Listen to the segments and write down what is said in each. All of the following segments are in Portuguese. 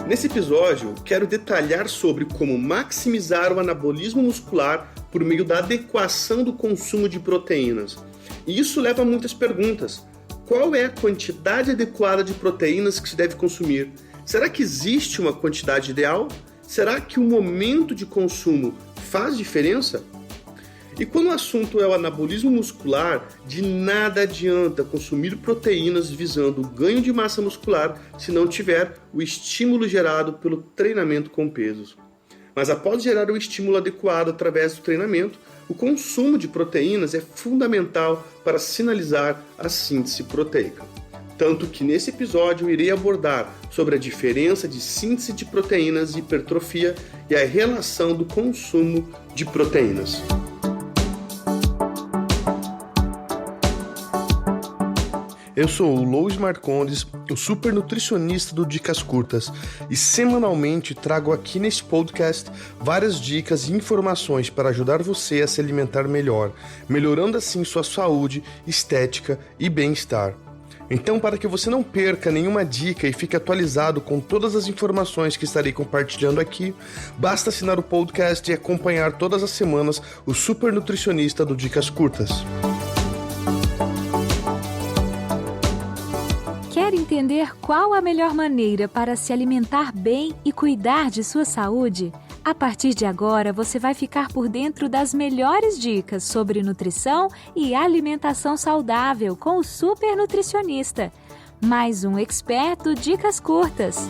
Nesse episódio, quero detalhar sobre como maximizar o anabolismo muscular por meio da adequação do consumo de proteínas. E isso leva a muitas perguntas. Qual é a quantidade adequada de proteínas que se deve consumir? Será que existe uma quantidade ideal? Será que o momento de consumo faz diferença? E quando o assunto é o anabolismo muscular, de nada adianta consumir proteínas visando o ganho de massa muscular se não tiver o estímulo gerado pelo treinamento com pesos. Mas após gerar o estímulo adequado através do treinamento, o consumo de proteínas é fundamental para sinalizar a síntese proteica. Tanto que nesse episódio eu irei abordar sobre a diferença de síntese de proteínas e hipertrofia e a relação do consumo de proteínas. Eu sou o Lois Marcondes, o super nutricionista do Dicas Curtas, e semanalmente trago aqui neste podcast várias dicas e informações para ajudar você a se alimentar melhor, melhorando assim sua saúde, estética e bem-estar. Então, para que você não perca nenhuma dica e fique atualizado com todas as informações que estarei compartilhando aqui, basta assinar o podcast e acompanhar todas as semanas o super nutricionista do Dicas Curtas. Quer entender qual a melhor maneira para se alimentar bem e cuidar de sua saúde? A partir de agora, você vai ficar por dentro das melhores dicas sobre nutrição e alimentação saudável com o super nutricionista. Mais um experto Dicas Curtas.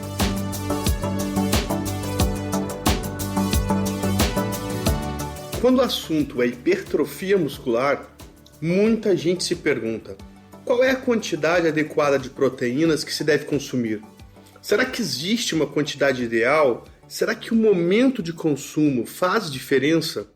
Quando o assunto é hipertrofia muscular, muita gente se pergunta: qual é a quantidade adequada de proteínas que se deve consumir? Será que existe uma quantidade ideal? Será que o momento de consumo faz diferença?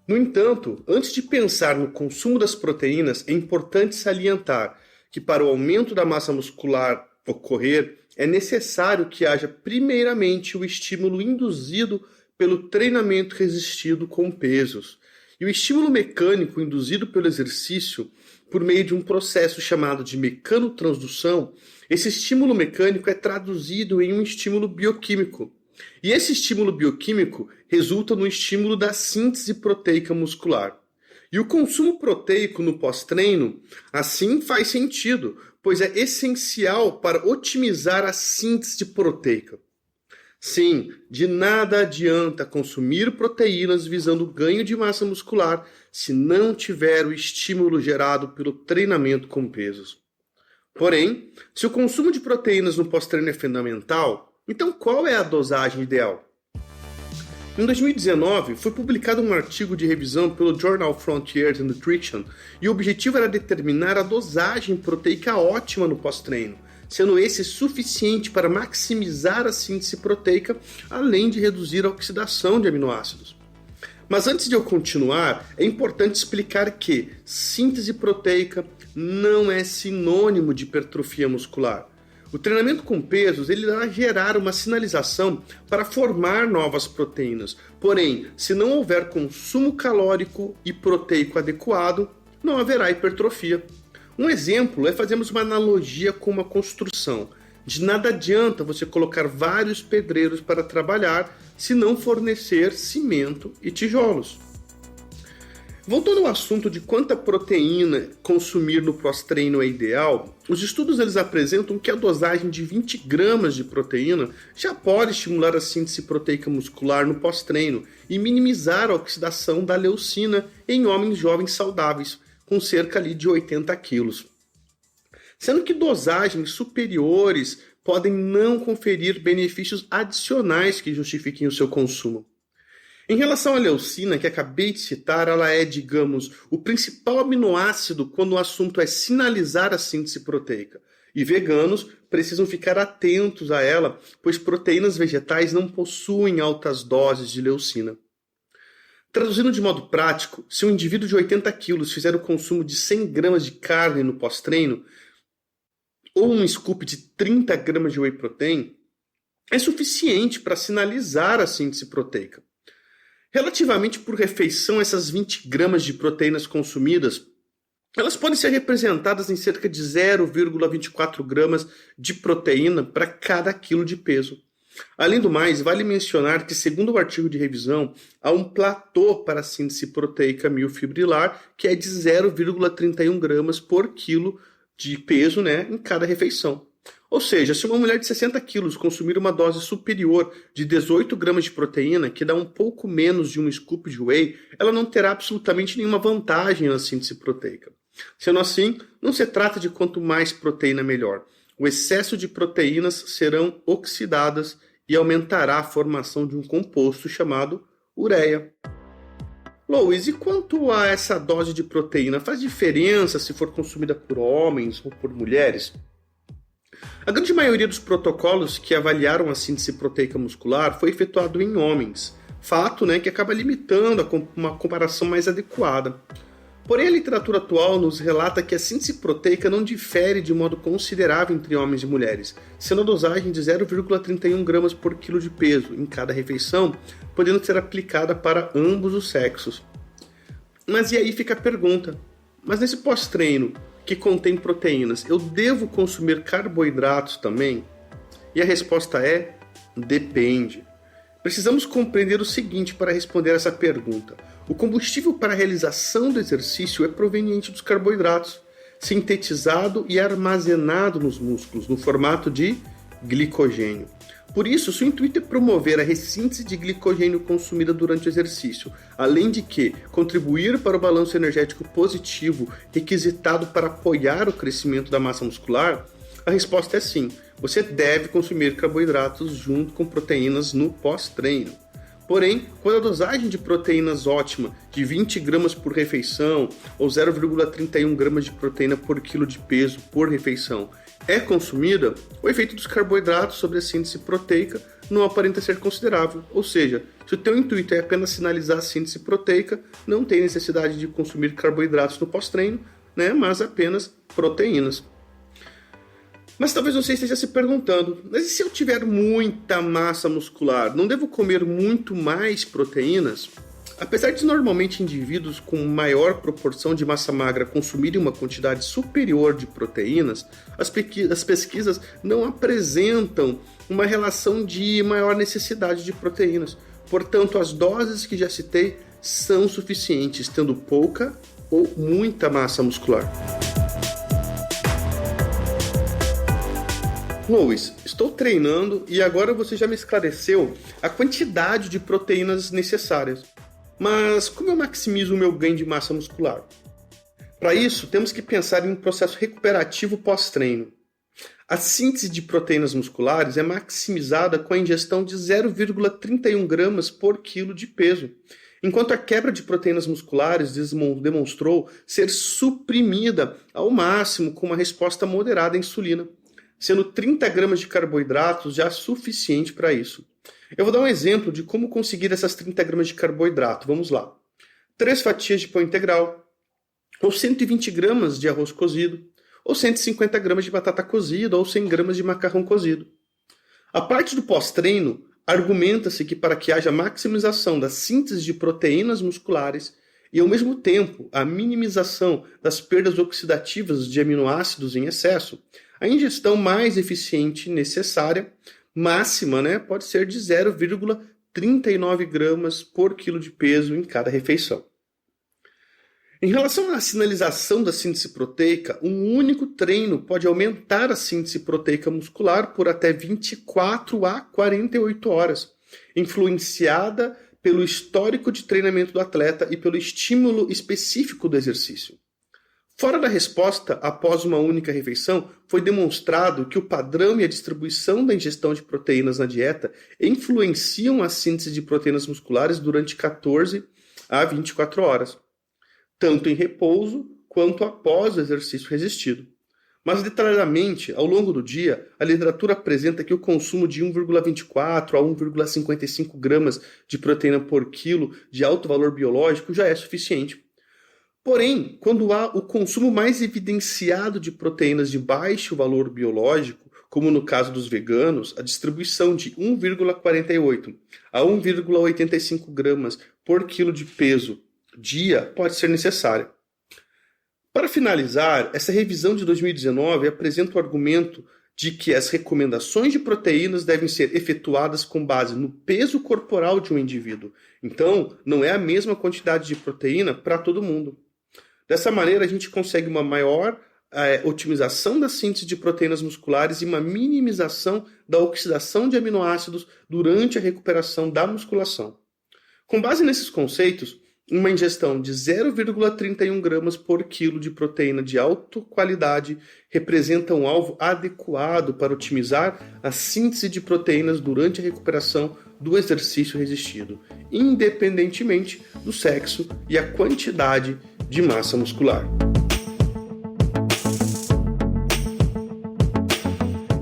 No entanto, antes de pensar no consumo das proteínas, é importante salientar que para o aumento da massa muscular ocorrer, é necessário que haja primeiramente o estímulo induzido pelo treinamento resistido com pesos. E o estímulo mecânico induzido pelo exercício, por meio de um processo chamado de mecanotransdução, esse estímulo mecânico é traduzido em um estímulo bioquímico. E esse estímulo bioquímico resulta no estímulo da síntese proteica muscular. E o consumo proteico no pós-treino, assim, faz sentido, pois é essencial para otimizar a síntese proteica. Sim, de nada adianta consumir proteínas visando o ganho de massa muscular se não tiver o estímulo gerado pelo treinamento com pesos. Porém, se o consumo de proteínas no pós-treino é fundamental, então qual é a dosagem ideal? Em 2019, foi publicado um artigo de revisão pelo Journal Frontiers in Nutrition e o objetivo era determinar a dosagem proteica ótima no pós-treino, sendo esse suficiente para maximizar a síntese proteica, além de reduzir a oxidação de aminoácidos. Mas antes de eu continuar, é importante explicar que síntese proteica não é sinônimo de hipertrofia muscular. O treinamento com pesos ele irá gerar uma sinalização para formar novas proteínas. Porém, se não houver consumo calórico e proteico adequado, não haverá hipertrofia. Um exemplo é fazermos uma analogia com uma construção. De nada adianta você colocar vários pedreiros para trabalhar se não fornecer cimento e tijolos. Voltando ao assunto de quanta proteína consumir no pós-treino é ideal, os estudos eles apresentam que a dosagem de 20 gramas de proteína já pode estimular a síntese proteica muscular no pós-treino e minimizar a oxidação da leucina em homens jovens saudáveis, com cerca ali de 80 quilos. Sendo que dosagens superiores podem não conferir benefícios adicionais que justifiquem o seu consumo. Em relação à leucina, que acabei de citar, ela é, digamos, o principal aminoácido quando o assunto é sinalizar a síntese proteica. E veganos precisam ficar atentos a ela, pois proteínas vegetais não possuem altas doses de leucina. Traduzindo de modo prático, se um indivíduo de 80 quilos fizer o consumo de 100 gramas de carne no pós-treino, ou um scoop de 30 gramas de whey protein, é suficiente para sinalizar a síntese proteica. Relativamente por refeição, essas 20 gramas de proteínas consumidas, elas podem ser representadas em cerca de 0,24 gramas de proteína para cada quilo de peso. Além do mais, vale mencionar que, segundo o artigo de revisão, há um platô para a síntese proteica miofibrilar, que é de 0,31 gramas por quilo de peso, né, em cada refeição. Ou seja, se uma mulher de 60 quilos consumir uma dose superior de 18 gramas de proteína, que dá um pouco menos de um scoop de whey, ela não terá absolutamente nenhuma vantagem na síntese proteica. Sendo assim, não se trata de quanto mais proteína melhor. O excesso de proteínas serão oxidadas e aumentará a formação de um composto chamado ureia. Lois, e quanto a essa dose de proteína? Faz diferença se for consumida por homens ou por mulheres? A grande maioria dos protocolos que avaliaram a síntese proteica muscular foi efetuado em homens, fato, né, que acaba limitando uma comparação mais adequada. Porém, a literatura atual nos relata que a síntese proteica não difere de modo considerável entre homens e mulheres, sendo a dosagem de 0,31 gramas por quilo de peso em cada refeição, podendo ser aplicada para ambos os sexos. Mas e aí fica a pergunta, mas nesse pós-treino que contém proteínas, eu devo consumir carboidratos também? E a resposta é: depende. Precisamos compreender o seguinte para responder essa pergunta. O combustível para a realização do exercício é proveniente dos carboidratos, sintetizado e armazenado nos músculos, no formato de glicogênio. Por isso, seu intuito é promover a ressíntese de glicogênio consumida durante o exercício, além de que contribuir para o balanço energético positivo requisitado para apoiar o crescimento da massa muscular. A resposta é sim, você deve consumir carboidratos junto com proteínas no pós-treino. Porém, quando a dosagem de proteínas ótima de 20 gramas por refeição ou 0,31 gramas de proteína por quilo de peso por refeição é consumida, o efeito dos carboidratos sobre a síntese proteica não aparenta ser considerável. Ou seja, se o teu intuito é apenas sinalizar a síntese proteica, não tem necessidade de consumir carboidratos no pós-treino, né, mas apenas proteínas. Mas talvez você esteja se perguntando, mas e se eu tiver muita massa muscular, não devo comer muito mais proteínas? Apesar de normalmente indivíduos com maior proporção de massa magra consumirem uma quantidade superior de proteínas, as pesquisas não apresentam uma relação de maior necessidade de proteínas. Portanto, as doses que já citei são suficientes, tendo pouca ou muita massa muscular. Lois, estou treinando e agora você já me esclareceu a quantidade de proteínas necessárias. Mas como eu maximizo o meu ganho de massa muscular? Para isso, temos que pensar em um processo recuperativo pós-treino. A síntese de proteínas musculares é maximizada com a ingestão de 0,31 gramas por quilo de peso, enquanto a quebra de proteínas musculares demonstrou ser suprimida ao máximo com uma resposta moderada à insulina, sendo 30 gramas de carboidratos já suficiente para isso. Eu vou dar um exemplo de como conseguir essas 30 gramas de carboidrato. Vamos lá. 3 fatias de pão integral, ou 120 gramas de arroz cozido, ou 150 gramas de batata cozida, ou 100 gramas de macarrão cozido. A parte do pós-treino, argumenta-se que para que haja maximização da síntese de proteínas musculares e, ao mesmo tempo, a minimização das perdas oxidativas de aminoácidos em excesso, a ingestão mais eficiente necessária, máxima, pode ser de 0,39 gramas por quilo de peso em cada refeição. Em relação à sinalização da síntese proteica, um único treino pode aumentar a síntese proteica muscular por até 24 a 48 horas, influenciada pelo histórico de treinamento do atleta e pelo estímulo específico do exercício. Fora da resposta, após uma única refeição, foi demonstrado que o padrão e a distribuição da ingestão de proteínas na dieta influenciam a síntese de proteínas musculares durante 14 a 24 horas, tanto em repouso quanto após o exercício resistido. Mas, detalhadamente, ao longo do dia, a literatura apresenta que o consumo de 1,24 a 1,55 gramas de proteína por quilo de alto valor biológico já é suficiente. Porém, quando há o consumo mais evidenciado de proteínas de baixo valor biológico, como no caso dos veganos, a distribuição de 1,48 a 1,85 gramas por quilo de peso dia pode ser necessária. Para finalizar, essa revisão de 2019 apresenta o argumento de que as recomendações de proteínas devem ser efetuadas com base no peso corporal de um indivíduo. Então, não é a mesma quantidade de proteína para todo mundo. Dessa maneira, a gente consegue uma maior otimização da síntese de proteínas musculares e uma minimização da oxidação de aminoácidos durante a recuperação da musculação. Com base nesses conceitos, uma ingestão de 0,31 gramas por quilo de proteína de alta qualidade representa um alvo adequado para otimizar a síntese de proteínas durante a recuperação do exercício resistido, independentemente do sexo e a quantidade de massa muscular.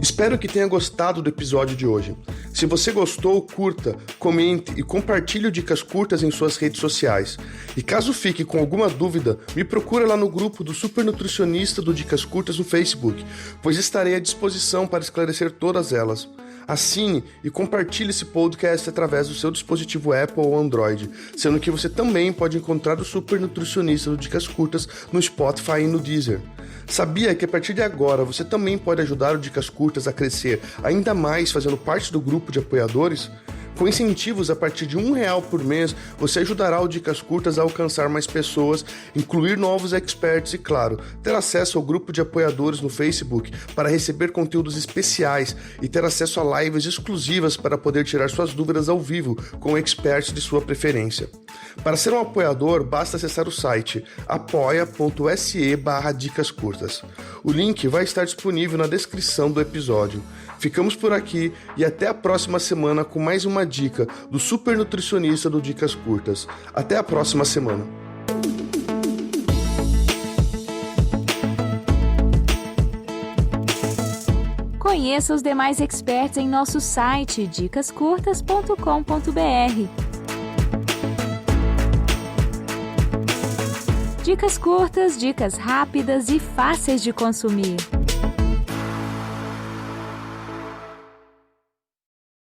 Espero que tenha gostado do episódio de hoje. Se você gostou, curta, comente e compartilhe o Dicas Curtas em suas redes sociais. E caso fique com alguma dúvida, me procura lá no grupo do Super Nutricionista do Dicas Curtas no Facebook, pois estarei à disposição para esclarecer todas elas. Assine e compartilhe esse podcast através do seu dispositivo Apple ou Android, sendo que você também pode encontrar o Super Nutricionista do Dicas Curtas no Spotify e no Deezer. Sabia que a partir de agora você também pode ajudar o Dicas Curtas a crescer ainda mais fazendo parte do grupo de apoiadores? Com incentivos a partir de R$1 por mês, você ajudará o Dicas Curtas a alcançar mais pessoas, incluir novos experts e, claro, ter acesso ao grupo de apoiadores no Facebook para receber conteúdos especiais e ter acesso a lives exclusivas para poder tirar suas dúvidas ao vivo com experts de sua preferência. Para ser um apoiador, basta acessar o site apoia.se/dicascurtas. O link vai estar disponível na descrição do episódio. Ficamos por aqui e até a próxima semana com mais uma dica do Super Nutricionista do Dicas Curtas. Até a próxima semana. Conheça os demais experts em nosso site dicascurtas.com.br. Dicas curtas, dicas rápidas e fáceis de consumir.